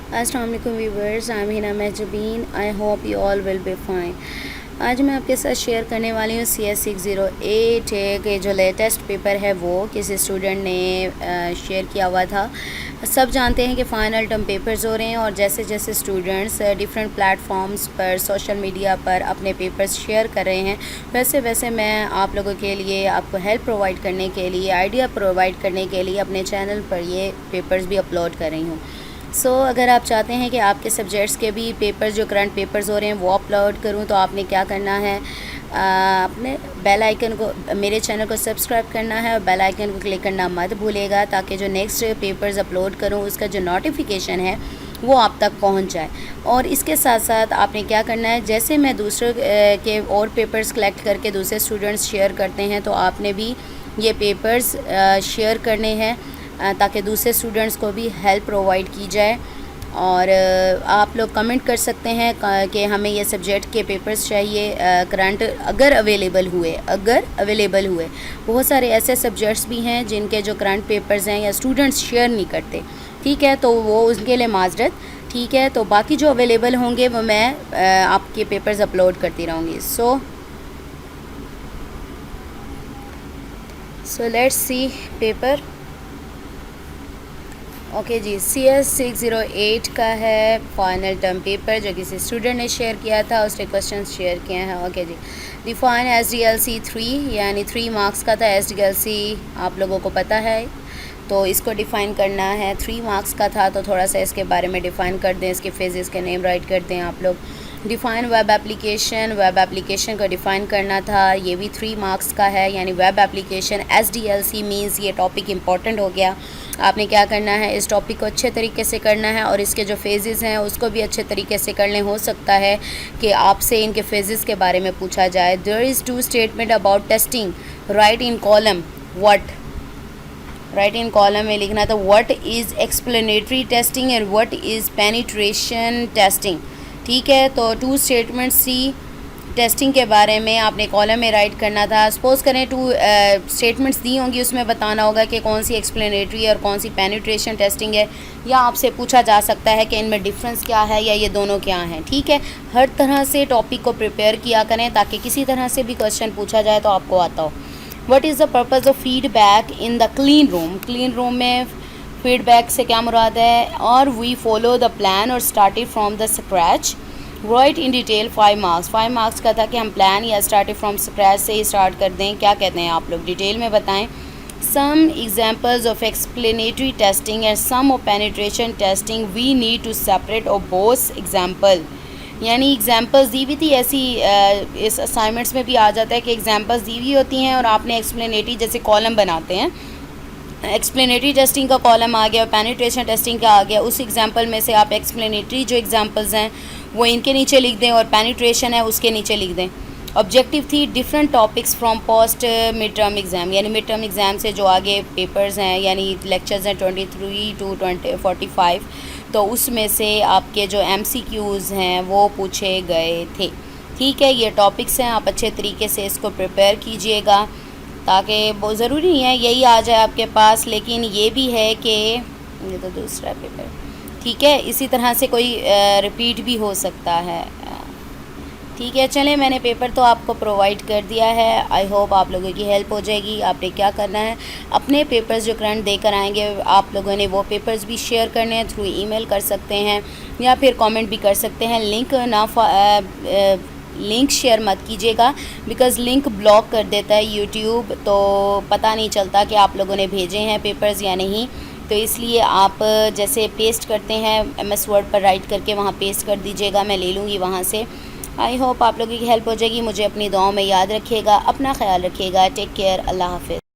अस्सलाम वालेकुम viewers, I am Hina Mahjabeen. I hope you all will be fine. आज मैं आपके साथ शेयर करने वाली हूँ CS608 के जो लेटेस्ट पेपर है वो किसी स्टूडेंट ने शेयर किया हुआ था। सब जानते हैं कि फ़ाइनल टर्म पेपर्स हो रहे हैं और जैसे जैसे स्टूडेंट्स डिफरेंट प्लेटफॉर्म्स पर सोशल मीडिया पर अपने पेपर्स शेयर कर रहे हैं, वैसे वैसे मैं आप लोगों के लिए आपको हेल्प प्रोवाइड करने के लिए, आइडिया प्रोवाइड करने के लिए अपने चैनल पर ये पेपर्स भी अपलोड कर रही हूँ। अगर आप चाहते हैं कि आपके सब्जेक्ट्स के भी पेपर्स जो करंट पेपर्स हो रहे हैं वो अपलोड करूं, तो आपने क्या करना है, अपने बेल आइकन को, मेरे चैनल को सब्सक्राइब करना है और बेल आइकन को क्लिक करना मत भूलिएगा, ताकि जो नेक्स्ट पेपर्स अपलोड करूं उसका जो नोटिफिकेशन है वो आप तक पहुंच जाए। और इसके साथ साथ आपने क्या करना है, जैसे मैं दूसरे के और पेपर्स कलेक्ट करके दूसरे स्टूडेंट्स शेयर करते हैं, तो आपने भी ये पेपर्स शेयर करने हैं ताकि दूसरे स्टूडेंट्स को भी हेल्प प्रोवाइड की जाए। और आप लोग कमेंट कर सकते हैं कि हमें ये सब्जेक्ट के पेपर्स चाहिए करंट, अगर अवेलेबल हुए। बहुत सारे ऐसे सब्जेक्ट्स भी हैं जिनके जो करंट पेपर्स हैं या स्टूडेंट्स शेयर नहीं करते, ठीक है, तो वो उनके लिए माजरत, ठीक है। तो बाकी जो अवेलेबल होंगे वो मैं आपके पेपर्स अपलोड करती रहूँगी। So let's see paper. Okay जी, CS608 का है फाइनल टर्म पेपर जो किसी स्टूडेंट ने शेयर किया था, उसने क्वेश्चन शेयर किए हैं। ओके जी, डिफाइन SDLC 3, यानी 3 मार्क्स का था। SDLC आप लोगों को पता है, तो इसको डिफ़ाइन करना है। 3 मार्क्स का था, तो थोड़ा सा इसके बारे में डिफ़ाइन कर दें, इसके फेजेस के नेम राइट कर दें आप लोग। डिफ़ाइन वेब एप्लीकेशन को डिफ़ाइन करना था, ये भी 3 मार्क्स का है, यानी वेब एप्लीकेशन SDLC मीन्स ये टॉपिक इम्पॉर्टेंट हो गया। आपने क्या करना है, इस टॉपिक को अच्छे तरीके से करना है और इसके जो फेजेस हैं उसको भी अच्छे तरीके से करने। हो सकता है कि आपसे इनके फेजेस के बारे में पूछा जाए। There is 2 statement about testing, right in column में लिखना था what is explanatory testing and what is penetration testing, ठीक है। तो 2 स्टेटमेंट सी टेस्टिंग के बारे में आपने कॉलम में राइट करना था। सपोज़ करें 2 स्टेटमेंट्स दी होंगी, उसमें बताना होगा कि कौन सी एक्सप्लेनेटरी और कौन सी पेनिट्रेशन टेस्टिंग है, या आपसे पूछा जा सकता है कि इनमें डिफरेंस क्या है या ये दोनों क्या हैं, ठीक है। हर तरह से टॉपिक को प्रिपेयर किया करें ताकि किसी तरह से भी क्वेश्चन पूछा जाए तो आपको आता हो। What is the purpose of feedback in the clean room में फीडबैक से क्या मुराद है। और वी फॉलो द प्लान और started from the scratch. Right in detail 5 marks का था कि हम प्लान या स्टार्टेड फ्रॉम स्क्रैच से ही स्टार्ट कर दें। क्या कहते हैं आप लोग, डिटेल में बताएं। Some examples of explanatory testing and some of penetration testing, we need to separate और बोथ एग्जांपल, यानी एग्जांपल्स दी हुई थी। ऐसी इस असाइनमेंट्स में भी आ जाता है कि एग्जांपल्स दी हुई होती हैं और आपने एक्सप्लेनेटरी जैसे कॉलम बनाते हैं, एक्सप्लेनेटरी टेस्टिंग का कॉलम आ गया और पेनिट्रेशन टेस्टिंग का आ गया। उस एग्जांपल में से आप एक्सप्लेनेटरी जो एग्जांपल्स हैं वो इनके नीचे लिख दें और पेनिट्रेशन है उसके नीचे लिख दें। ऑब्जेक्टिव थी different topics from post mid term exam, यानी मिड टर्म एग्ज़ाम से जो आगे पेपर्स हैं, यानी लेक्चर्स हैं 23 to 45, तो उसमें से आपके जो MCQs हैं वो पूछे गए थे, ठीक है। ये टॉपिक्स हैं, आप अच्छे तरीके से इसको प्रिपेयर कीजिएगा, ताकि बहुत ज़रूरी नहीं है यही आ जाए आपके पास, लेकिन ये भी है कि ये तो दूसरा पेपर, ठीक है, इसी तरह से कोई रिपीट भी हो सकता है, ठीक है। चलें, मैंने पेपर तो आपको प्रोवाइड कर दिया है। आई होप आप लोगों की हेल्प हो जाएगी। आपने क्या करना है, अपने पेपर्स जो करंट देकर आएंगे आप लोगों ने वो पेपर्स भी शेयर करने हैं, थ्रू ईमेल कर सकते हैं या फिर कमेंट भी कर सकते हैं। लिंक शेयर मत कीजिएगा, बिकॉज़ लिंक ब्लॉक कर देता है यूट्यूब, तो पता नहीं चलता कि आप लोगों ने भेजे हैं पेपर्स या नहीं। तो इसलिए आप जैसे पेस्ट करते हैं MS वर्ड पर राइट करके वहाँ पेस्ट कर दीजिएगा, मैं ले लूँगी वहाँ से। आई होप आप लोगों की हेल्प हो जाएगी। मुझे अपनी दुआओं में याद रखिएगा, अपना ख्याल रखिएगा। टेक केयर, अल्लाह हाफ़िज़।